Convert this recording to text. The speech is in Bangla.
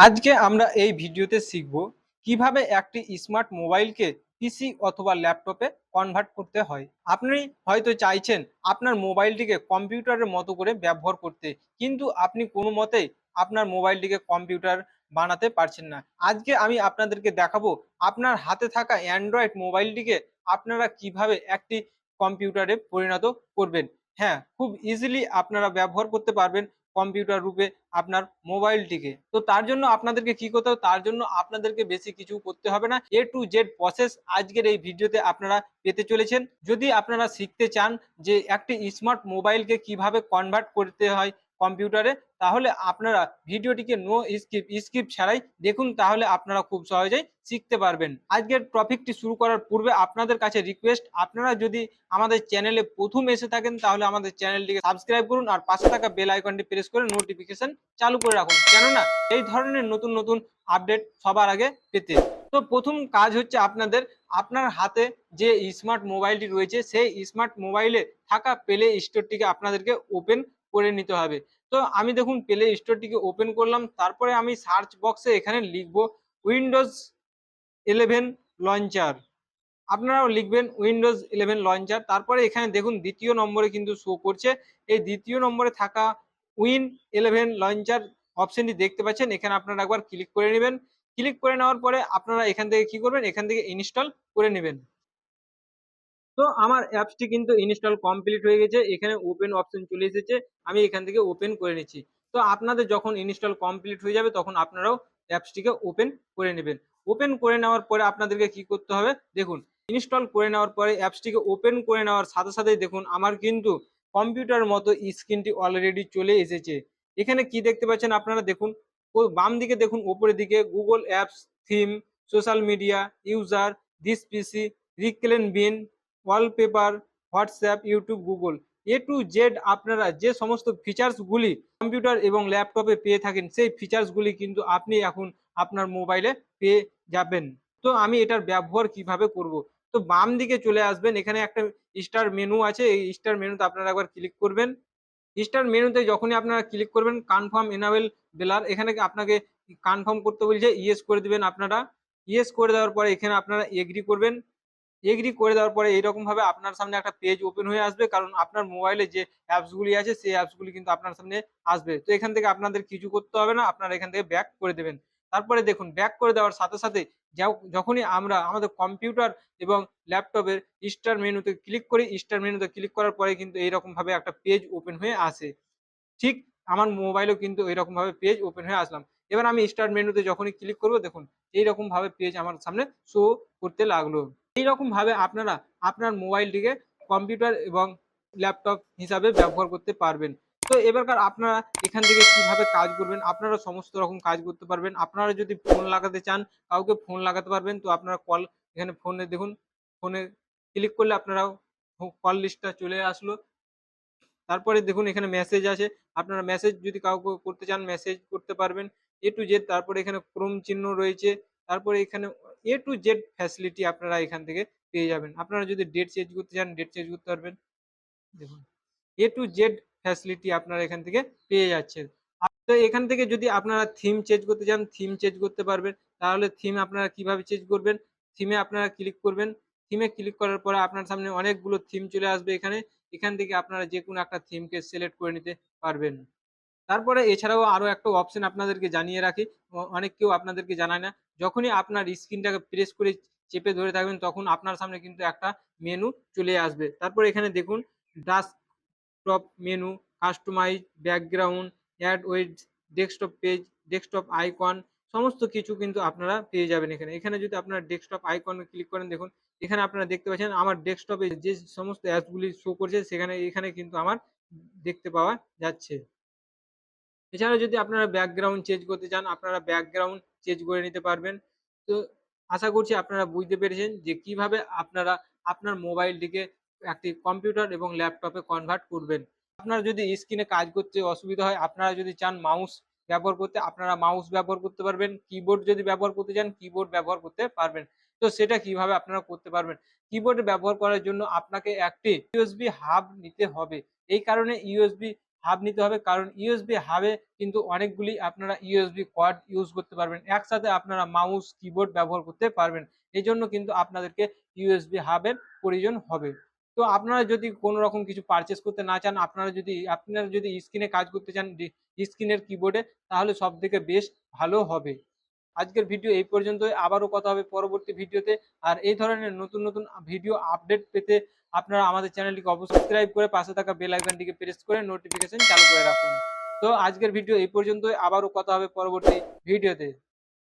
আজকে আমরা এই ভিডিওতে শিখব কিভাবে একটি স্মার্ট মোবাইলকে পিসি অথবা ল্যাপটপে কনভার্ট করতে হয়। আপনি হয়তো চাইছেন আপনার মোবাইলটিকে কম্পিউটারের মতো করে ব্যবহার করতে, কিন্তু আপনি কোনো মতেই আপনার মোবাইলটিকে কম্পিউটার বানাতে পারছেন না। আজকে আমি আপনাদেরকে দেখাবো আপনার হাতে থাকা অ্যান্ড্রয়েড মোবাইলটিকে আপনারা কিভাবে একটি কম্পিউটারে পরিণত করবেন। হ্যাঁ, খুব ইজিলি আপনারা ব্যবহার করতে পারবেন কম্পিউটার রূপে আপনার মোবাইলটিকে। তো তার জন্য আপনাদেরকে কি করতে হবে? তার জন্য আপনাদেরকে বেশি কিছু করতে হবে না। A to Z প্রসেস আজকের এই ভিডিওতে আপনারা পেতে চলেছেন। যদি আপনারা শিখতে চান যে একটি স্মার্ট মোবাইলকে কিভাবে কনভার্ট করতে হয় কম্পিউটারে, তাহলে আপনারা ভিডিওটিকে নো স্কিপ ছাড়াই দেখুন, তাহলে আপনারা খুব সহজেই শিখতে পারবেন। আজকের টপিকটি শুরু করার পূর্বে আপনাদের কাছে রিকোয়েস্ট, আপনারা যদি আমাদের চ্যানেলে প্রথম এসে থাকেন তাহলে আমাদের চ্যানেলটিকে সাবস্ক্রাইব করুন আর পাশে থাকা বেল আইকনটি প্রেস করে নোটিফিকেশন চালু করে রাখুন, কেননা এই ধরনের নতুন নতুন আপডেট সবার আগে পেতে। তো প্রথম কাজ হচ্ছে আপনার হাতে যে স্মার্ট মোবাইলটি রয়েছে সেই স্মার্ট মোবাইলে থাকা প্লে স্টোরটিকে আপনাদেরকে ওপেন করে নিতে হবে। তো আমি দেখুন প্লে স্টোরটিকে ওপেন করলাম, তারপরে আমি সার্চ বক্সে এখানে লিখব উইন্ডোজ 11 লঞ্চার। আপনারাও লিখবেন উইন্ডোজ 11 লঞ্চার। তারপরে এখানে দেখুন দ্বিতীয় নম্বরে কিন্তু শো করছে। এই দ্বিতীয় নম্বরে থাকা উইন 11 লঞ্চার অপশনটি দেখতে পাচ্ছেন, এখানে আপনারা একবার ক্লিক করে নেবেন। ক্লিক করে নেওয়ার পরে আপনারা এখান থেকে কি করবেন, এখান থেকে ইনস্টল করে নেবেন। তো আমার অ্যাপসটি কিন্তু ইনস্টল কমপ্লিট হয়ে গেছে, এখানে ওপেন অপশন চলে এসেছে, আমি এখান থেকে ওপেন করে নিচ্ছি। তো আপনাদের যখন ইনস্টল কমপ্লিট হয়ে যাবে তখন আপনারাও অ্যাপসটিকে ওপেন করে নেবেন। ওপেন করে নেওয়ার পরে আপনাদেরকে কি করতে হবে দেখুন, ইনস্টল করে নেওয়ার পরে অ্যাপসটিকে ওপেন করে নেওয়ার সাথে সাথেই দেখুন আমার কিন্তু কম্পিউটার মতো স্ক্রিনটি অলরেডি চলে এসেছে। এখানে কি দেখতে পাচ্ছেন আপনারা দেখুন, বাম দিকে দেখুন, উপরের দিকে Google apps, theme, social media, user, this PC, recycle bin, wallpaper, WhatsApp, YouTube, Google, A to Z আপনারা যে সমস্ত ফিচার্সগুলি কম্পিউটার এবং ল্যাপটপে পেয়ে থাকেন সেই ফিচার্সগুলি কিন্তু আপনি এখন আপনার মোবাইলে পেয়ে যাবেন। তো আমি এটার ব্যবহার কিভাবে করব? তো বাম দিকে চলে আসবেন, এখানে একটা স্টার মেনু আছে, এই স্টার মেনুতে আপনারা একবার ক্লিক করবেন। স্টার মেনুতে যখনই আপনারা ক্লিক করবেন কনফার্ম এনাবেল বেলার, এখানে আপনাকে কনফার্ম করতে বলছে, ইয়েস করে দিবেন আপনারা। ইয়েস করে দেওয়ার পরে এখানে আপনারা এগ্রি করবেন। এগ্রি করে দেওয়ার পরে এইরকম ভাবে আপনার সামনে একটা পেজ ওপেন হয়ে আসবে, কারণ আপনার মোবাইলে যে অ্যাপস গুলি আছে সেই অ্যাপস গুলি কিন্তু আপনার সামনে আসবে। তো এখান থেকে আপনাদের কিছু করতে হবে না, আপনারা এখান থেকে ব্যাক করে দেবেন। তারপরে দেখুন ব্যাক করে দেওয়ার সাথে সাথে যখনই আমরা আমাদের কম্পিউটার এবং ল্যাপটপের স্টার মেনুতে ক্লিক করি, স্টার মেনুতে ক্লিক করার পরে কিন্তু এইরকম ভাবে একটা পেজ ওপেন হয়ে আসে। ঠিক আমার মোবাইলেও কিন্তু এরকম ভাবে পেজ ওপেন হয়ে আসলাম। এবার আমি স্টার্ট মেনুতে যখনই ক্লিক করব দেখুন এইরকম ভাবে পেজ আমার সামনে শো করতে লাগলো। এইরকম ভাবে আপনারা আপনার মোবাইলটিকে কম্পিউটার এবং ল্যাপটপ হিসাবে ব্যবহার করতে পারবেন। তো এবারকার আপনারা এখান থেকে কিভাবে কাজ করবেন, আপনারা সমস্ত রকম কাজ করতে পারবেন। আপনারা যদি ফোন লাগাতে চান, কাউকে ফোন লাগাতে পারবেন। তো আপনারা কল, এখানে ফোনে দেখুন, ফোনে ক্লিক করলে আপনারাও কল লিস্টটা চলে আসলো। তারপরে দেখুন এখানে মেসেজ আছে, আপনারা মেসেজ যদি কাউকে করতে চান মেসেজ করতে পারবেন। এ টু জেড, তারপরে এখানে ক্রোম চিহ্ন রয়েছে, তারপরে এখানে এ টু জেড ফ্যাসিলিটি আপনারা এখান থেকে পেয়ে যাবেন। আপনারা যদি ডেট চেঞ্জ করতে চান ডেট চেঞ্জ করতে পারবেন। দেখুন এ টু জেড ফ্যাসিলিটি আপনারা এখান থেকে পেয়ে যাচ্ছেন। তো এখান থেকে যদি আপনারা থিম চেঞ্জ করতে চান থিম চেঞ্জ করতে পারবেন। তাহলে থিম আপনারা কিভাবে চেঞ্জ করবেন, থিমে আপনারা ক্লিক করবেন। থিমে ক্লিক করার পরে আপনার সামনে অনেকগুলো থিম চলে আসবে এখানে। এখান থেকে আপনারা যেকোনো একটা থিমকে সিলেক্ট করে নিতে পারবেন। তারপরে এছাড়াও আরো একটা অপশন আপনাদেরকে জানিয়ে রাখি, অনেক কেউ আপনাদেরকে জানায় না। যখনই আপনার স্ক্রিনটাকে প্রেস করে চেপে ধরে থাকবেন তখন আপনার সামনে কিন্তু একটা মেনু চলে আসবে। তারপরে এখানে দেখুন desktop menu, customize, background, add ওয়েজ, ডেস্কটপ পেজ, ডেস্কটপ আইকন, সমস্ত কিছু কিন্তু আপনারা পেয়ে যাবেন এখানে। এখানে যদি আপনারা ডেস্কটপ আইকনে ক্লিক করেন দেখুন এখানে আপনারা দেখতে পাচ্ছেন আমার ডেস্কটপে যে সমস্ত অ্যাপসগুলি শো করছে সেখানে এখানে কিন্তু আমার দেখতে পাওয়া যাচ্ছে। এছাড়াও যদি আপনারা ব্যাকগ্রাউন্ড চেঞ্জ করতে চান আপনারা ব্যাকগ্রাউন্ড চেঞ্জ করে নিতে পারবেন। তো আশা করছি আপনারা বুঝতে পেরেছেন যে কিভাবে আপনারা আপনার মোবাইলটিকে একটি কম্পিউটার এবং ল্যাপটপে কনভার্ট করবেন। আপনার যদি স্ক্রিনে কাজ করতে অসুবিধা হয়, আপনারা যদি চান মাউস ব্যবহার করতে আপনারা মাউস ব্যবহার করতে পারবেন। কিবোর্ড যদি ব্যবহার করতে চান কিবোর্ড ব্যবহার করতে পারবেন। তো সেটা কিভাবে আপনারা করতে পারবেন? কিবোর্ড ব্যবহার করার জন্য আপনাকে একটি ইউএসবি হাব নিতে হবে। এই কারণে ইউএসবি হাব নিতে হবে, কারণ ইউএসবি হাবে কিন্তু অনেকগুলি আপনারা ইউএসবি কর্ড ইউজ করতে পারবেন, একসাথে আপনারা মাউস কিবোর্ড ব্যবহার করতে পারবেন। এই জন্য কিন্তু আপনাদেরকে ইউএসবি হাবের প্রয়োজন হবে। তো আপনারা যদি কোনো রকম কিছু পারচেস করতে না চান, আপনারা যদি স্ক্রিনে কাজ করতে চান স্ক্রিনের কিবোর্ডে, তাহলে সব থেকে বেস্ট ভালো হবে। আজকের ভিডিও এই পর্যন্তই, আবারও কথা হবে পরবর্তী ভিডিওতে। আর এই ধরনের নতুন নতুন ভিডিও আপডেট পেতে আপনারা আমাদের চ্যানেলটিকে অবশ্যই সাবস্ক্রাইব করে পাশে থাকা বেল আইকনটিকে প্রেস করে নোটিফিকেশন চালু করে রাখুন। তো আজকের ভিডিও এই পর্যন্তই, আবারও কথা হবে পরবর্তী ভিডিওতে।